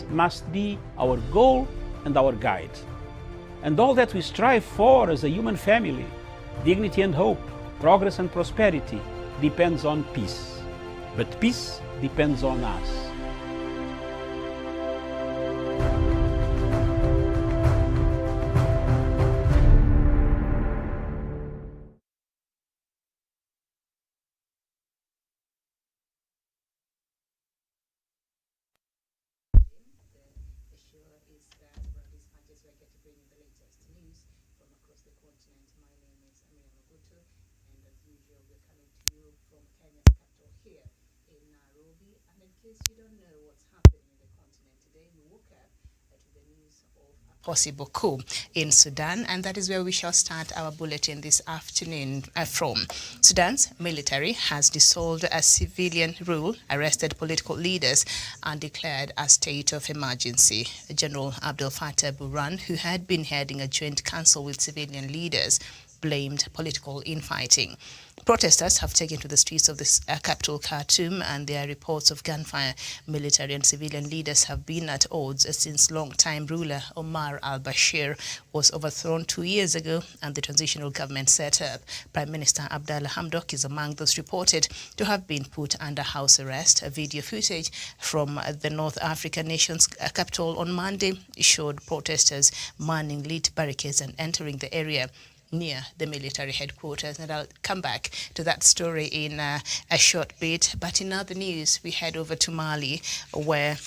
must be our goal and our guide. And all that we strive for as a human family, dignity and hope, progress and prosperity, depends on peace. But peace depends on us. Diaspora Dispatches, where I get to bring you the latest news from across the continent. My name is Amira, and as usual, we're coming to you from Kenya's capital here in Nairobi. And in case you don't know what's happening in the continent today, you woke up to the news of a possible coup in Sudan, and that is where we shall start our bulletin this afternoon from. Sudan's military has dissolved a civilian rule, arrested political leaders, and declared a state of emergency. General Abdel Fattah Burhan, who had been heading a joint council with civilian leaders, blamed political infighting. Protesters have taken to the streets of the capital Khartoum, and there are reports of gunfire. Military and civilian leaders have been at odds since long-time ruler Omar al-Bashir was overthrown 2 years ago and the transitional government set up. Prime Minister Abdallah Hamdok is among those reported to have been put under house arrest. A video footage from the North African nation's capital on Monday showed protesters manning lit barricades and entering the area near the military headquarters, and I'll come back to that story in a short bit. But in other news, we head over to Mali, where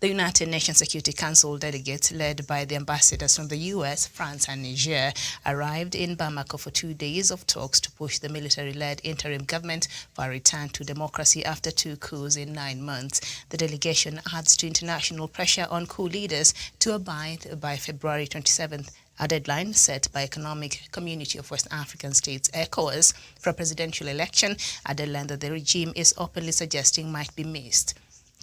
the United Nations Security Council delegates, led by the ambassadors from the US, France, and Niger, arrived in Bamako for 2 days of talks to push the military-led interim government for a return to democracy after 2 coups in 9 months. The delegation adds to international pressure on coup leaders to abide by February 27th, a deadline set by Economic Community of West African States, ECOWAS, for a presidential election, a deadline that the regime is openly suggesting might be missed.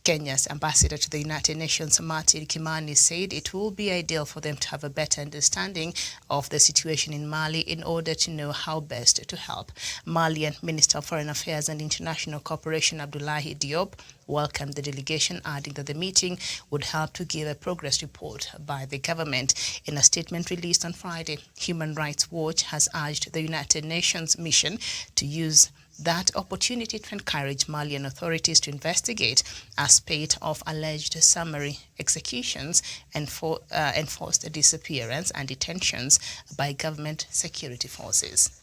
Kenya's ambassador to the United Nations, Martin Kimani, said it will be ideal for them to have a better understanding of the situation in Mali in order to know how best to help. Malian Minister of Foreign Affairs and International Cooperation, Abdoulaye Diop, welcomed the delegation, adding that the meeting would help to give a progress report by the government. In a statement released on Friday, Human Rights Watch has urged the United Nations mission to use that opportunity to encourage Malian authorities to investigate a spate of alleged summary executions, enforced disappearance and detentions by government security forces.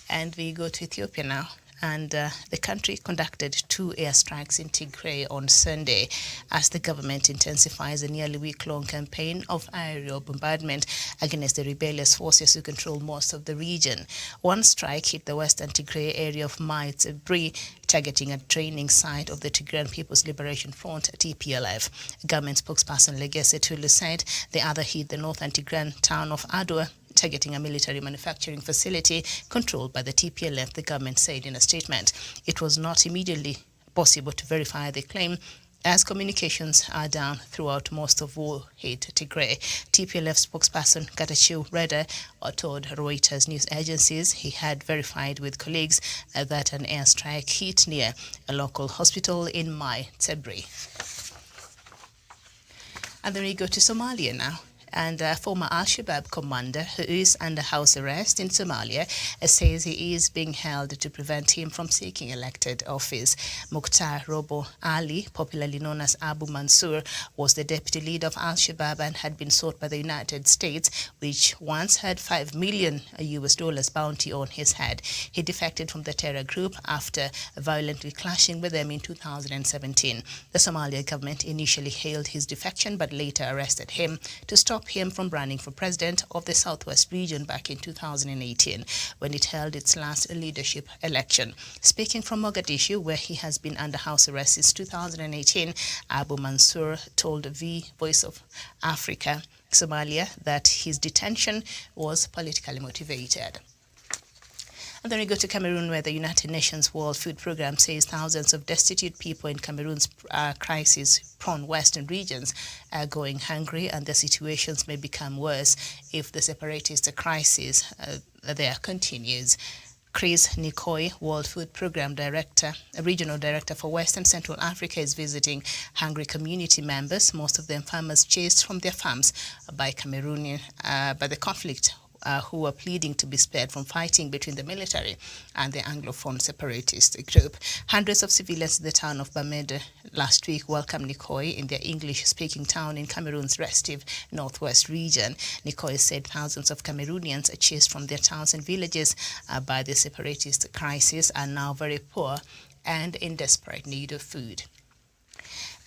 And we go to Ethiopia now. And the country conducted 2 airstrikes in Tigray on Sunday as the government intensifies a nearly week-long campaign of aerial bombardment against the rebellious forces who control most of the region. One strike hit the western Tigray area of Maitebri, targeting a training site of the Tigrayan People's Liberation Front, TPLF. Government spokesperson Legesse Tulu said the other hit the northern Tigrayan town of Adwa, targeting a military manufacturing facility controlled by the TPLF, the government said in a statement. It was not immediately possible to verify the claim, as communications are down throughout most of war-hit Tigray. TPLF spokesperson Getachew Reda told Reuters news agencies he had verified with colleagues that an airstrike hit near a local hospital in Maitebri. And then we go to Somalia now. And a former Al-Shabab commander who is under house arrest in Somalia says he is being held to prevent him from seeking elected office. Mukhtar Robo Ali, popularly known as Abu Mansur, was the deputy leader of Al-Shabab and had been sought by the United States, which once had $5 million US bounty on his head. He defected from the terror group after violently clashing with them in 2017. The Somalia government initially hailed his defection but later arrested him to stop him from running for president of the Southwest region back in 2018 when it held its last leadership election. Speaking from Mogadishu, where he has been under house arrest since 2018, Abu Mansur told the Voice of Africa, Somalia, that his detention was politically motivated. And then we go to Cameroon, where the United Nations World Food Programme says thousands of destitute people in Cameroon's crisis-prone western regions are going hungry, and their situations may become worse if the separatist crisis there continues. Chris Nikoi, World Food Program Director, Regional Director for Western Central Africa, is visiting hungry community members, most of them farmers chased from their farms by the conflict, who are pleading to be spared from fighting between the military and the Anglophone separatist group. Hundreds of civilians in the town of Bamenda last week welcomed Nikoi in their English-speaking town in Cameroon's restive northwest region. Nikoi said thousands of Cameroonians chased from their towns and villages by the separatist crisis are now very poor and in desperate need of food.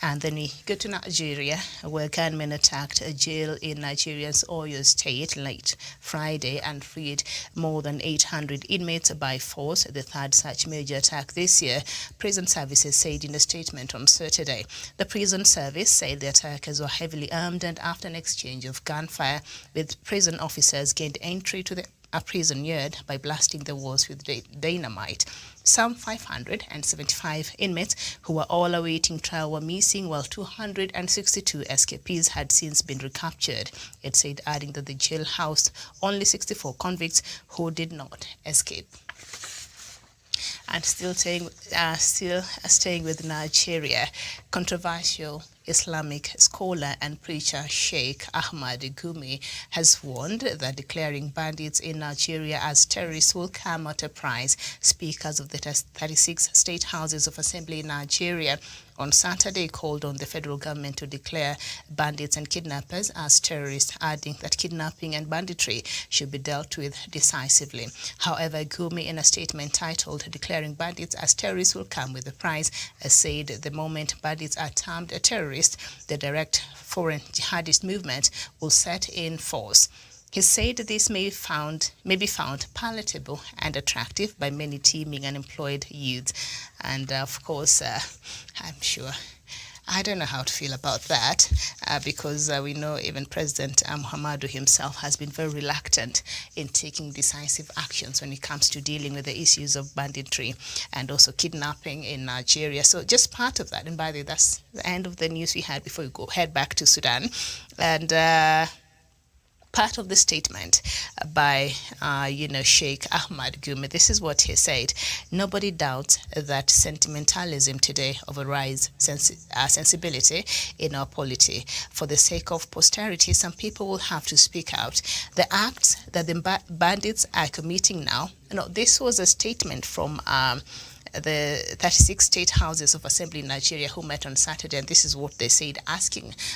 And then we go to Nigeria, where gunmen attacked a jail in Nigeria's Oyo State late Friday and freed more than 800 inmates by force, the third such major attack this year, prison services said in a statement on Saturday. The prison service said the attackers were heavily armed, and after an exchange of gunfire with prison officers gained entry to a prison yard by blasting the walls with dynamite. Some 575 inmates who were all awaiting trial were missing, while 262 escapees had since been recaptured. It said, adding that the jail housed only 64 convicts who did not escape. And still staying with Nigeria, controversial Islamic scholar and preacher Sheikh Ahmad Gumi has warned that declaring bandits in Nigeria as terrorists will come at a price. Speakers of the 36 state houses of assembly in Nigeria on Saturday called on the federal government to declare bandits and kidnappers as terrorists, adding that kidnapping and banditry should be dealt with decisively. However, Gumi, in a statement titled "Declaring Bandits as Terrorists Will Come with a Price," said the moment bandits are termed terrorists, the direct foreign jihadist movement will set in force. He said this may be found palatable and attractive by many teeming unemployed youths. And of course, I'm sure, I don't know how to feel about that, because we know even President Muhammadu himself has been very reluctant in taking decisive actions when it comes to dealing with the issues of banditry and also kidnapping in Nigeria. So just part of that. And by the way, that's the end of the news we had before we head back to Sudan. And part of the statement by, Sheikh Ahmad Gumi, this is what he said. Nobody doubts that sentimentalism today overrides sensibility in our polity. For the sake of posterity, some people will have to speak out. The acts that the bandits are committing now, this was a statement from the 36 state houses of assembly in Nigeria who met on Saturday, and this is what they said,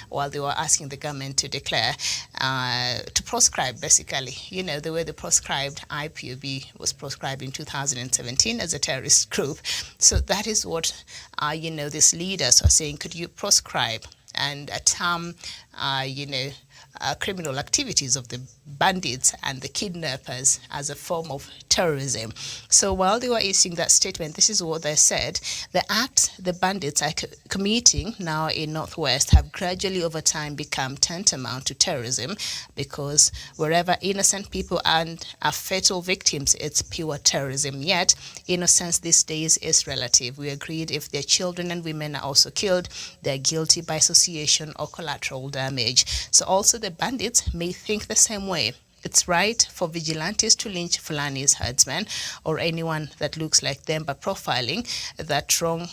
while they were asking the government to declare, to proscribe, basically, the way they proscribed IPOB was proscribed in 2017 as a terrorist group. So that is what, these leaders are saying. Could you proscribe and term, criminal activities of the bandits and the kidnappers as a form of terrorism? So while they were issuing that statement, this is what they said. The acts the bandits are committing now in Northwest have gradually over time become tantamount to terrorism, because wherever innocent people are fatal victims, it's pure terrorism. Yet, innocence these days is relative. We agreed if their children and women are also killed, they're guilty by association or collateral damage. So also the bandits may think the same way. It's right for vigilantes to lynch Fulani's herdsmen or anyone that looks like them by profiling. That wrong,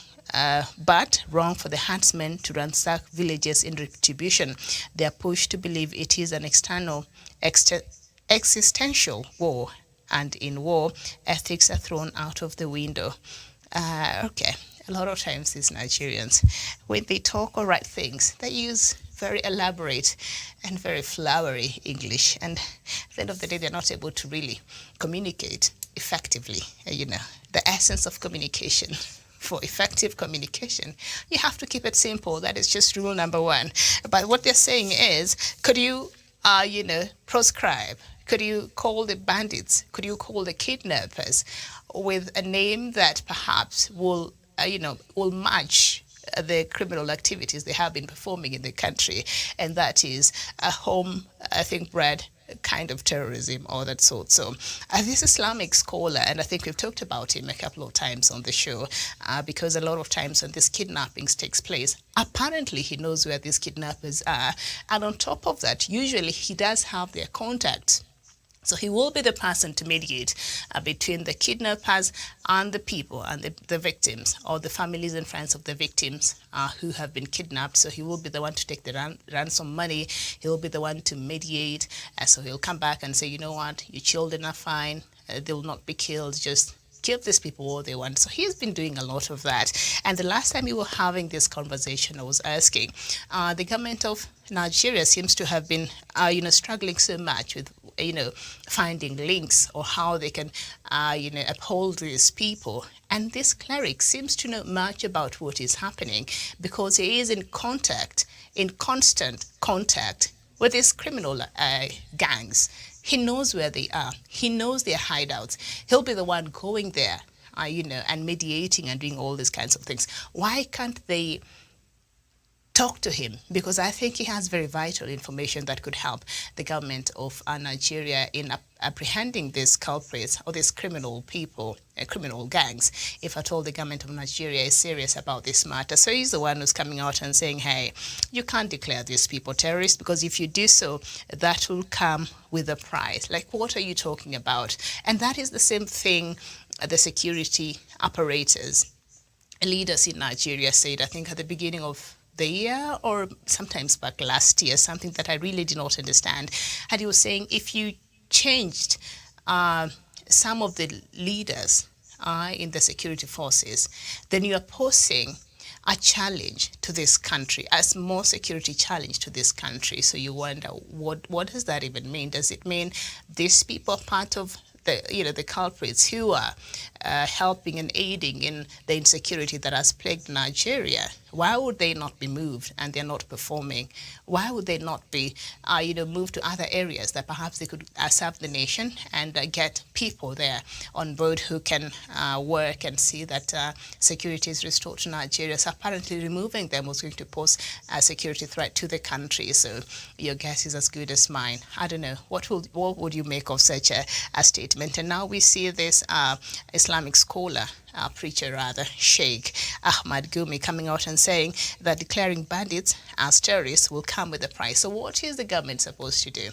but wrong for the herdsmen to ransack villages in retribution. They are pushed to believe it is an existential war, and in war, ethics are thrown out of the window. Okay, a lot of times these Nigerians, when they talk or write things, they use very elaborate and very flowery English, and at the end of the day, they're not able to really communicate effectively. The essence of communication. For effective communication, you have to keep it simple. That is just rule number one. But what they're saying is, could you, proscribe? Could you call the bandits? Could you call the kidnappers with a name that perhaps will match the criminal activities they have been performing in the country, and that is a home, bred kind of terrorism or that sort. So this Islamic scholar, and I think we've talked about him a couple of times on the show, because a lot of times when this kidnappings takes place, apparently he knows where these kidnappers are, and on top of that, usually he does have their contacts So he will be the person to mediate between the kidnappers and the people and the victims, or the families and friends of the victims who have been kidnapped. So he will be the one to take the ransom money. He will be the one to mediate. So he'll come back and say, you know what, your children are fine. They will not be killed. Just give these people all they want. So he's been doing a lot of that. And the last time we were having this conversation, I was asking, the government of Nigeria seems to have been, struggling so much with, finding links or how they can, uphold these people. And this cleric seems to know much about what is happening because he is in constant contact with these criminal gangs. He knows where they are. He knows their hideouts. He'll be the one going there, and mediating and doing all these kinds of things. Why can't they talk to him? Because I think he has very vital information that could help the government of Nigeria in apprehending these culprits or these criminal people, criminal gangs, if at all the government of Nigeria is serious about this matter. So he's the one who's coming out and saying, hey, you can't declare these people terrorists, because if you do so, that will come with a price. Like, what are you talking about? And that is the same thing the security apparatus leaders in Nigeria said, I think at the beginning of the year or sometimes back last year, something that I really did not understand. And he was saying, if you changed some of the leaders in the security forces, then you are posing a challenge to this country, a more security challenge to this country. So you wonder, what does that even mean? Does it mean these people are part of the culprits who are helping and aiding in the insecurity that has plagued Nigeria? Why would they not be moved and they're not performing? Why would they not be, moved to other areas that perhaps they could serve the nation and get people there on board who can work and see that security is restored to Nigeria? So apparently removing them was going to pose a security threat to the country. So your guess is as good as mine. I don't know. What would you make of such a statement? And now we see this Islamic scholar, preacher rather, Sheikh Ahmad Gumi, coming out and saying that declaring bandits as terrorists will come with a price. So what is the government supposed to do?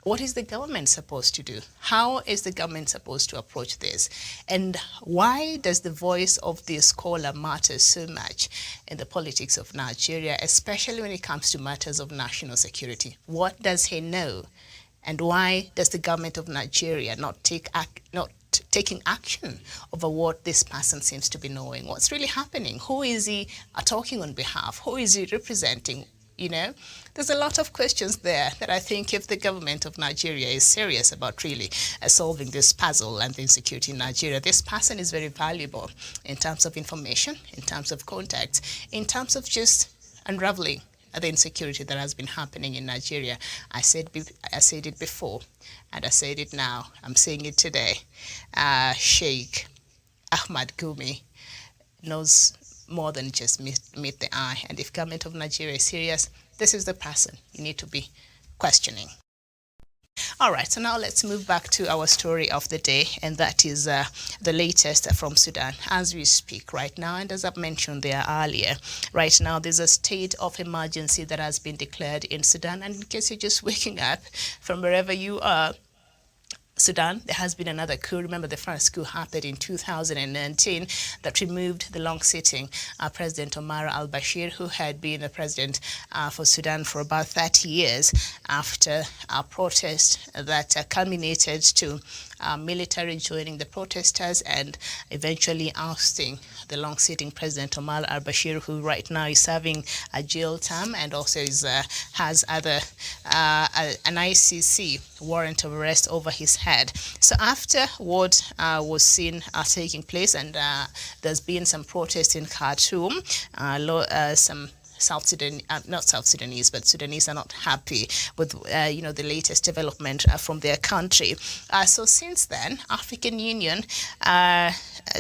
What is the government supposed to do? How is the government supposed to approach this? And why does the voice of this scholar matter so much in the politics of Nigeria, especially when it comes to matters of national security? What does he know? And why does the government of Nigeria not taking action over what this person seems to be knowing? What's really happening? Who is he talking on behalf? Who is he representing? There's a lot of questions there that I think if the government of Nigeria is serious about really solving this puzzle and the insecurity in Nigeria, this person is very valuable in terms of information, in terms of contacts, in terms of just unraveling the insecurity that has been happening in Nigeria. I said it before, and I said it now. I'm saying it today. Sheikh Ahmad Gumi knows more than just meet the eye. And if government of Nigeria is serious, this is the person you need to be questioning. All right, so now let's move back to our story of the day, and that is the latest from Sudan as we speak right now. And as I've mentioned there earlier, right now there's a state of emergency that has been declared in Sudan. And in case you're just waking up from wherever you are, Sudan, there has been another coup. Remember, the first coup happened in 2019 that removed the long-sitting President Omar al-Bashir, who had been a president for Sudan for about 30 years, after a protest that culminated to military joining the protesters and eventually ousting the long-sitting President Omar al-Bashir, who right now is serving a jail term and also has an ICC warrant of arrest over his head. So after what was seen taking place, and there's been some protests in Khartoum, some not South Sudanese, but Sudanese are not happy with the latest development from their country. So since then, African Union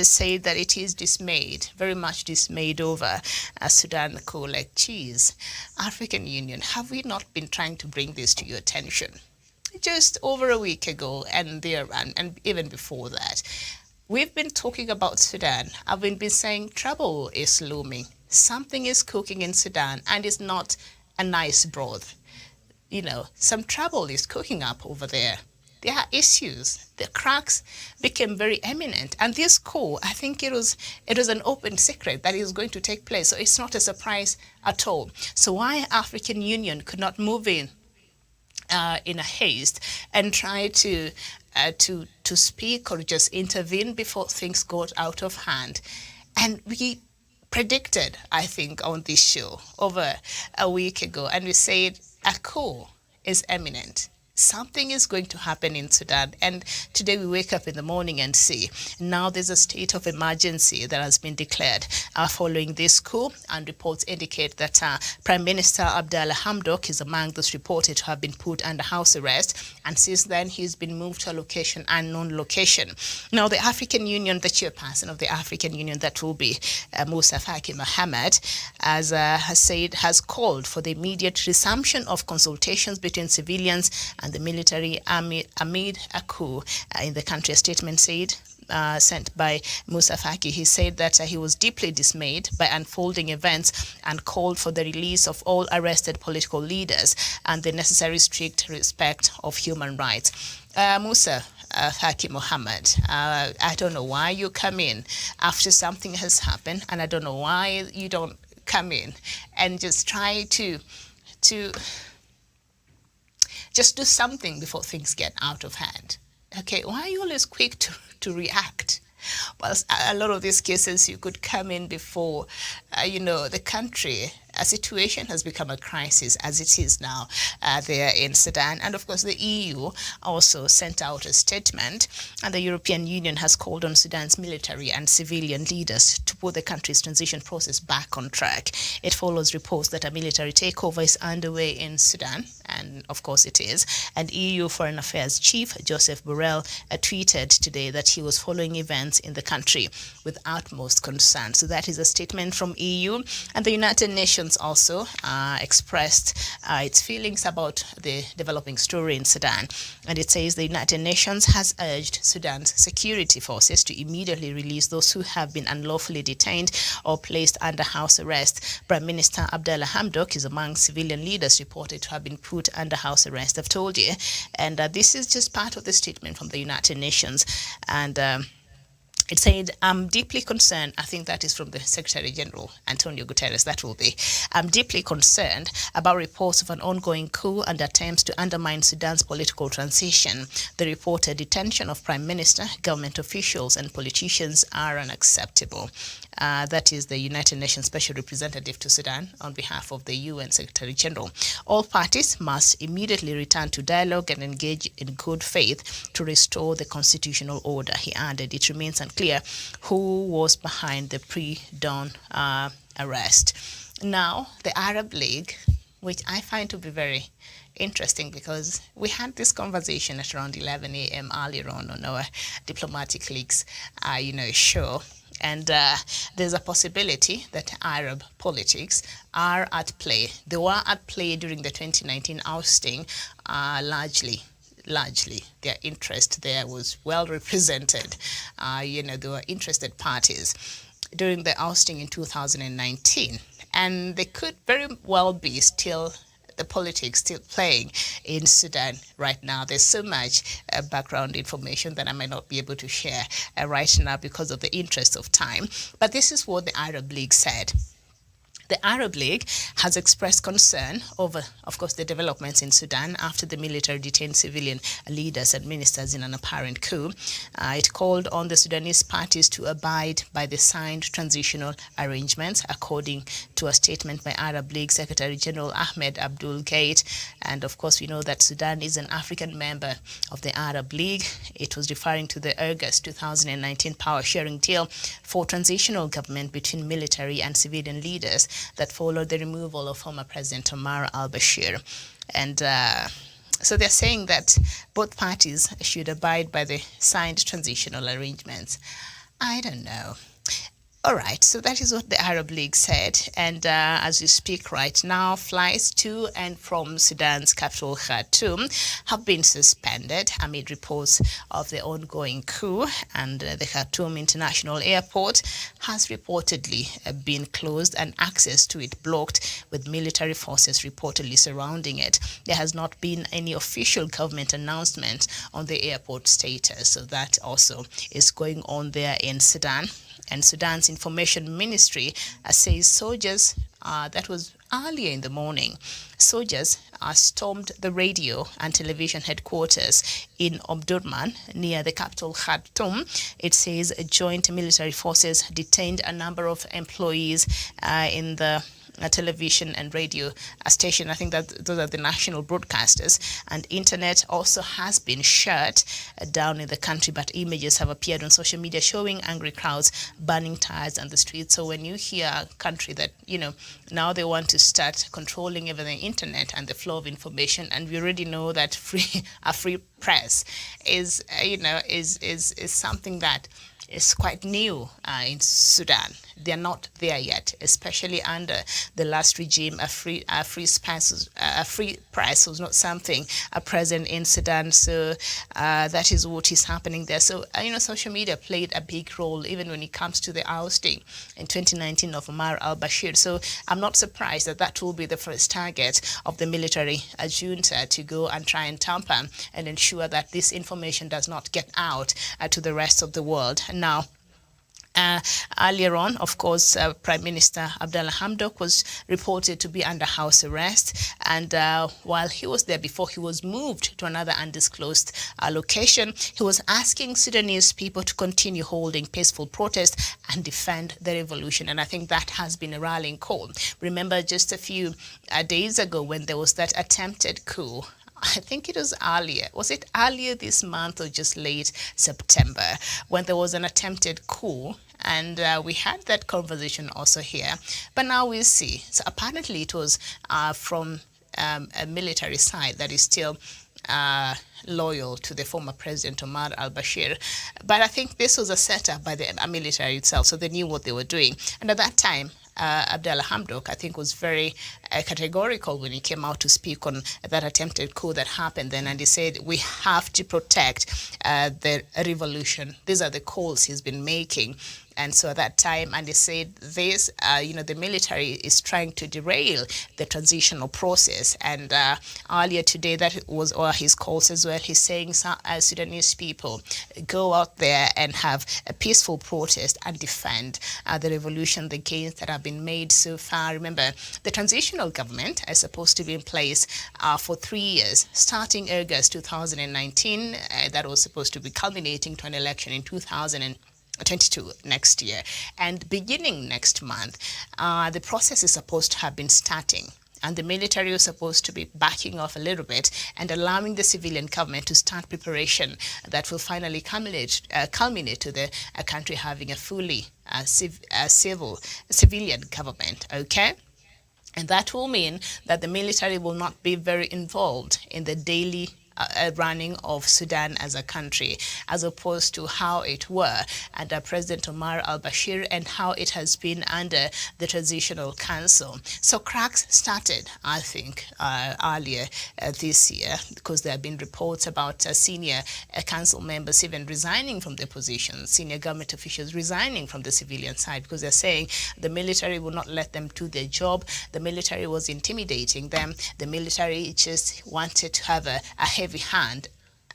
say that it is dismayed, very much dismayed over Sudan coup like cheese. African Union, have we not been trying to bring this to your attention? Just over a week ago and even before that, we've been talking about Sudan. I've been saying trouble is looming. Something is cooking in Sudan, and it's not a nice broth. Some trouble is cooking up over there. there are issues. The cracks became very eminent. And this coup, I think it was an open secret that it was going to take place. So it's not a surprise at all. So why African Union could not move in a haste and try to speak or just intervene before things got out of hand. And we predicted, I think, on this show over a week ago, and we said a coup is imminent. Something is going to happen in Sudan. And today we wake up in the morning and see now there's a state of emergency that has been declared following this coup. And reports indicate that Prime Minister Abdallah Hamdok is among those reported to have been put under house arrest. And since then, he's been moved to a unknown location. Now, the African Union, the chairperson of the African Union, that will be Musa Faki Mohammed, has called for the immediate resumption of consultations between civilians and the military amid a coup in the country. A statement said, sent by Musa Faki, he said that he was deeply dismayed by unfolding events and called for the release of all arrested political leaders and the necessary strict respect of human rights. Musa Faki Mohammed, I don't know why you come in after something has happened, and I don't know why you don't come in and just try to just do something before things get out of hand. Okay, why are you always quick to react? Well, a lot of these cases, you could come in before, the country, a situation has become a crisis as it is now there in Sudan. And of course, the EU also sent out a statement, and the European Union has called on Sudan's military and civilian leaders to put the country's transition process back on track. It follows reports that a military takeover is underway in Sudan, and of course it is. And EU Foreign Affairs Chief Joseph Borrell tweeted today that he was following events in the country with utmost concern. So that is a statement from EU. And the United Nations also expressed its feelings about the developing story in Sudan. And it says the United Nations has urged Sudan's security forces to immediately release those who have been unlawfully detained or placed under house arrest. Prime Minister Abdallah Hamdok is among civilian leaders reported to have been put under house arrest, I've told you. And this is just part of the statement from the United Nations. And it said, I'm deeply concerned, I think that is from the Secretary General, Antonio Guterres, that will be. I'm deeply concerned about reports of an ongoing coup and attempts to undermine Sudan's political transition. The reported detention of Prime Minister, government officials and politicians are unacceptable. That is the United Nations Special Representative to Sudan on behalf of the UN Secretary General. All parties must immediately return to dialogue and engage in good faith to restore the constitutional order, he added. It remains unclear who was behind the pre-dawn arrest. Now, the Arab League, which I find to be very interesting because we had this conversation at around 11 a.m. earlier on our Diplomatic League's show. And there's a possibility that Arab politics are at play. They were at play during the 2019 ousting, largely their interest there was well represented. There were interested parties during the ousting in 2019. And they could very well be still the politics still playing in Sudan right now. There's so much background information that I might not be able to share right now because of the interest of time. But this is what the Arab League said. The Arab League has expressed concern over, of course, the developments in Sudan after the military detained civilian leaders and ministers in an apparent coup. It called on the Sudanese parties to abide by the signed transitional arrangements, according to a statement by Arab League Secretary General Ahmed Abdul Gate. And of course, we know that Sudan is an African member of the Arab League. It was referring to the August 2019 power sharing deal for transitional government between military and civilian leaders that followed the removal of former President Omar al-Bashir. And so they're saying that both parties should abide by the signed transitional arrangements. I don't know. All right, so that is what the Arab League said. And as we speak right now, flights to and from Sudan's capital, Khartoum, have been suspended amid reports of the ongoing coup. And the Khartoum International Airport has reportedly been closed and access to it blocked, with military forces reportedly surrounding it. There has not been any official government announcement on the airport status. So that also is going on there in Sudan. And Sudan's Information Ministry says soldiers, that was earlier in the morning, soldiers stormed the radio and television headquarters in Omdurman near the capital Khartoum. It says joint military forces detained a number of employees in the television and radio station. I think that those are the national broadcasters. And internet also has been shut down in the country, but images have appeared on social media showing angry crowds burning tires on the streets. So when you hear a country that, now they want to start controlling even the internet and the flow of information, and we already know that a free press is something that is quite new in Sudan. They're not there yet, especially under the last regime. A free press was not something present in Sudan. So that is what is happening there. So social media played a big role even when it comes to the ousting in 2019 of Omar al-Bashir. So I'm not surprised that will be the first target of the military junta, to go and try and tamper and ensure that this information does not get out to the rest of the world. Now, earlier on, of course, Prime Minister Abdallah Hamdok was reported to be under house arrest. And while he was there before he was moved to another undisclosed location, he was asking Sudanese people to continue holding peaceful protests and defend the revolution. And I think that has been a rallying call. Remember just a few days ago when there was that attempted coup. I think it was earlier. Was it earlier this month or just late September when there was an attempted coup? And we had that conversation also here. But now we see. So apparently it was from a military side that is still loyal to the former president Omar al-Bashir. But I think this was a setup by the military itself, so they knew what they were doing. And at that time, Abdallah Hamdok, I think, was very categorical when he came out to speak on that attempted coup that happened then. And he said, we have to protect the revolution. These are the calls he's been making. And so at that time, and he said this, the military is trying to derail the transitional process. And earlier today, that was his calls as well. He's saying, Sudanese people, go out there and have a peaceful protest and defend the revolution, the gains that have been made so far. Remember, the transitional government is supposed to be in place for 3 years, starting August 2019. That was supposed to be culminating to an election in 2022 next year. And beginning next month, the process is supposed to have been starting. And the military was supposed to be backing off a little bit and allowing the civilian government to start preparation that will finally culminate to the country having a fully civilian government, okay? And that will mean that the military will not be very involved in the daily running of Sudan as a country, as opposed to how it were under President Omar al-Bashir and how it has been under the Transitional Council. So cracks started, I think, earlier this year, because there have been reports about senior council members even resigning from their positions, senior government officials resigning from the civilian side, because they're saying the military will not let them do their job. The military was intimidating them. The military just wanted to have a heavy hand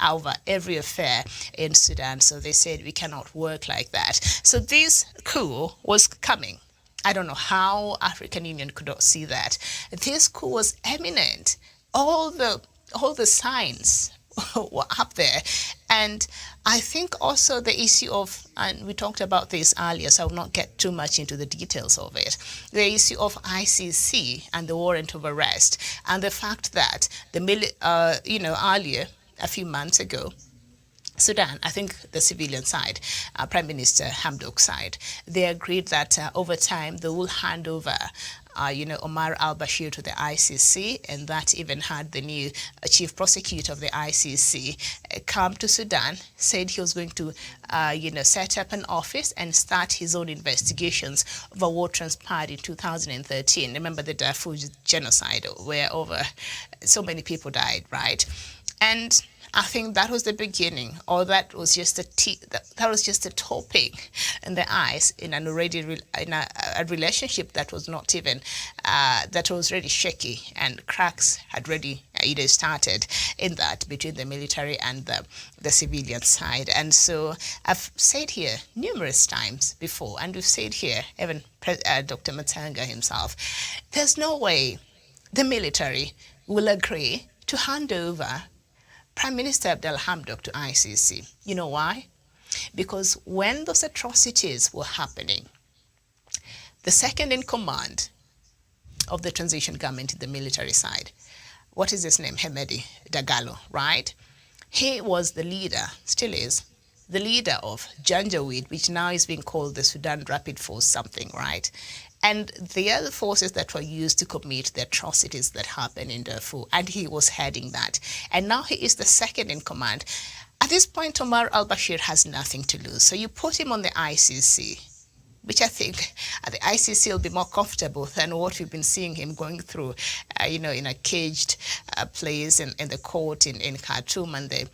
over every affair in Sudan. So they said, we cannot work like that. So this coup was coming. I don't know how African Union could not see that. This coup was imminent. All the signs were up there. And I think also the issue of, and we talked about this earlier, so I will not get too much into the details of it, the issue of ICC and the warrant of arrest, and the fact that earlier, a few months ago, Sudan, I think the civilian side, Prime Minister Hamdok's side, they agreed that over time they will hand over Omar al-Bashir to the ICC, and that even had the new chief prosecutor of the ICC come to Sudan, said he was going to, set up an office and start his own investigations of what transpired in 2013. Remember the Darfur genocide, where over so many people died, right? And I think that was the beginning, or that was just that was just a topic in the ice in an already a relationship that was not even that was already shaky, and cracks had already started in that between the military and the civilian side. And so I've said here numerous times before, and we've said here, even Dr. Matanga himself, there's no way the military will agree to hand over Prime Minister Abdel Hamdok to ICC. You know why? Because when those atrocities were happening, the second in command of the transition government in the military side, what is his name? Hemedi Dagalo, right? He was the leader, still is, the leader of Janjaweed, which now is being called the Sudan Rapid Force something, right? And the other forces that were used to commit the atrocities that happened in Darfur, and he was heading that. And now he is the second in command. At this point, Omar al-Bashir has nothing to lose. So you put him on the ICC, which I think the ICC will be more comfortable than what we've been seeing him going through, in a caged place in the court in Khartoum, and the,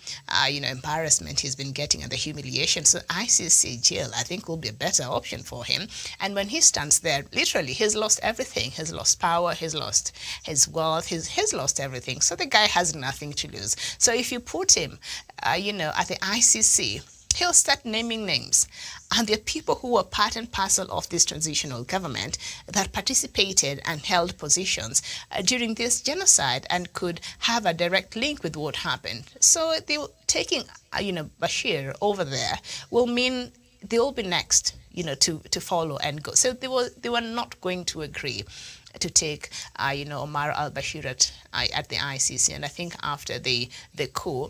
embarrassment he's been getting and the humiliation. So ICC jail, I think, will be a better option for him. And when he stands there, literally, he's lost everything. He's lost power, he's lost his wealth, he's lost everything. So the guy has nothing to lose. So if you put him, at the ICC, he'll start naming names. And there are people who were part and parcel of this transitional government that participated and held positions during this genocide and could have a direct link with what happened. So taking, Bashir over there will mean they will be next, to follow and go. So they were not going to agree to take, Omar al-Bashir at the ICC. And I think after the coup,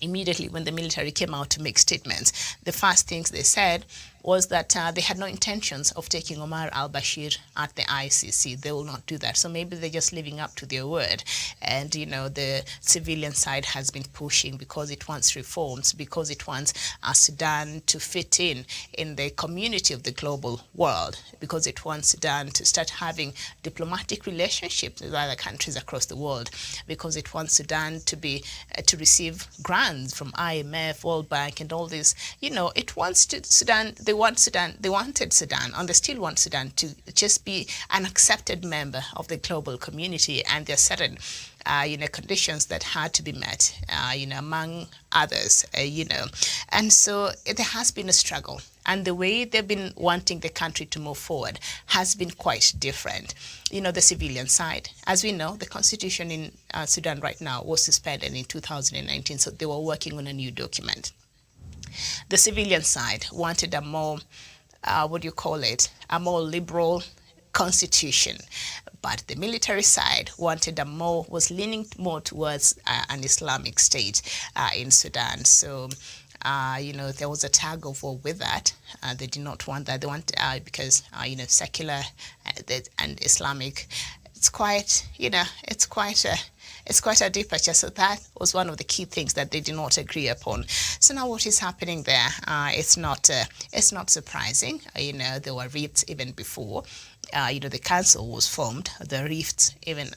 immediately when the military came out to make statements, the first things they said was that they had no intentions of taking Omar al-Bashir at the ICC. They will not do that. So maybe they're just living up to their word. And, the civilian side has been pushing because it wants reforms, because it wants Sudan to fit in the community of the global world, because it wants Sudan to start having diplomatic relationships with other countries across the world, because it wants Sudan to be to receive grants from IMF, World Bank, and all this. It wants Sudan. They wanted Sudan, and they still want Sudan to just be an accepted member of the global community, and there are certain, conditions that had to be met, among others, and so there has been a struggle, and the way they've been wanting the country to move forward has been quite different. The civilian side, as we know, the constitution in Sudan right now was suspended in 2019, so they were working on a new document. The civilian side wanted a more, a more liberal constitution. But the military side was leaning more towards an Islamic state in Sudan. So, there was a tug of war with that. They did not want that. They want, because, secular and Islamic, it's quite a departure. So that was one of the key things that they did not agree upon. So now what is happening there? It's not surprising. There were rifts even before. The council was formed. The rifts even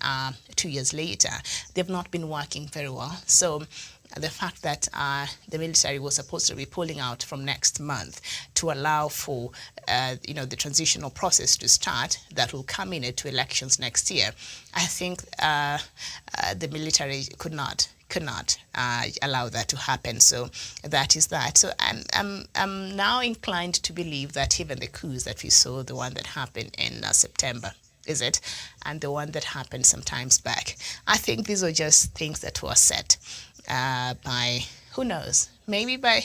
2 years later, they've not been working very well. So the fact that the military was supposed to be pulling out from next month to allow for the transitional process to start, that will culminate to elections next year, I think the military could not allow that to happen. So that is that. So I'm now inclined to believe that even the coups that we saw, the one that happened in September, is it, and the one that happened some times back, I think these are just things that were set by, who knows, maybe by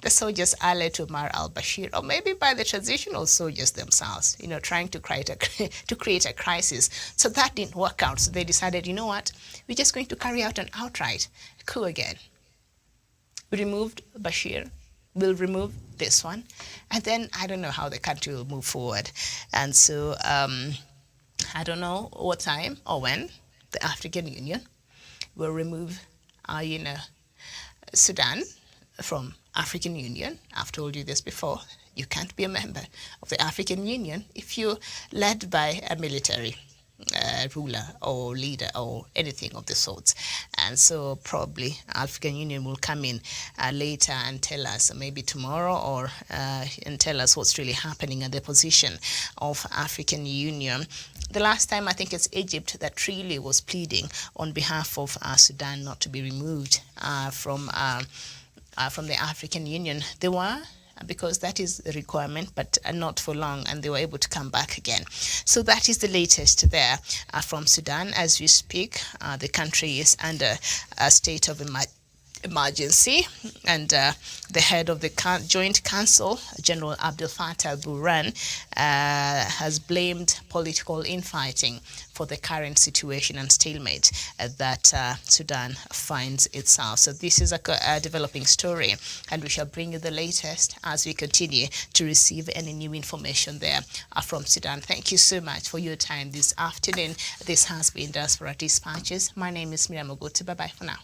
the soldiers allied to Omar al-Bashir, or maybe by the transitional soldiers themselves, trying to create a crisis. So that didn't work out. So they decided, we're just going to carry out an outright coup again. We removed Bashir, we'll remove this one, and then I don't know how the country will move forward. And so I don't know what time or when the African Union will remove Sudan from African Union. I've told you this before. You can't be a member of the African Union if you're led by a military ruler or leader or anything of the sorts. And so probably African Union will come in later and tell us, maybe tomorrow, or and tell us what's really happening at the position of African Union. The last time, I think it's Egypt that really was pleading on behalf of Sudan not to be removed from the African Union. They were, because that is the requirement, but not for long, and they were able to come back again. So that is the latest there from Sudan. As we speak, the country is under a state of emergency, and the head of the Joint Council, General Abdel Fattah al-Burhan, has blamed political infighting for the current situation and stalemate that Sudan finds itself. So this is a developing story, and we shall bring you the latest as we continue to receive any new information there from Sudan. Thank you so much for your time this afternoon. This has been Diaspora Dispatches. My name is Miriam Ogutu. Bye-bye for now.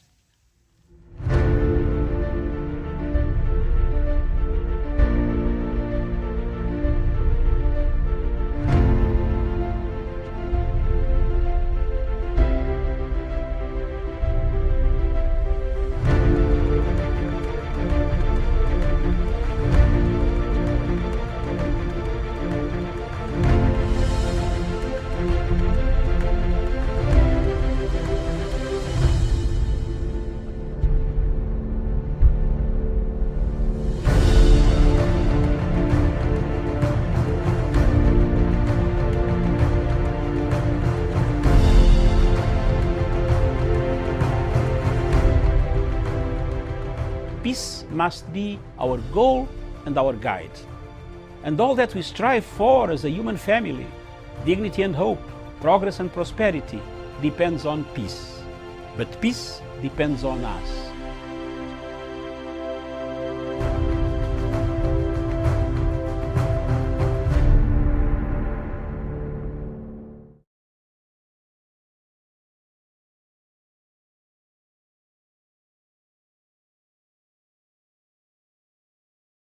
Peace must be our goal and our guide. And all that we strive for as a human family, dignity and hope, progress and prosperity, depends on peace. But peace depends on us.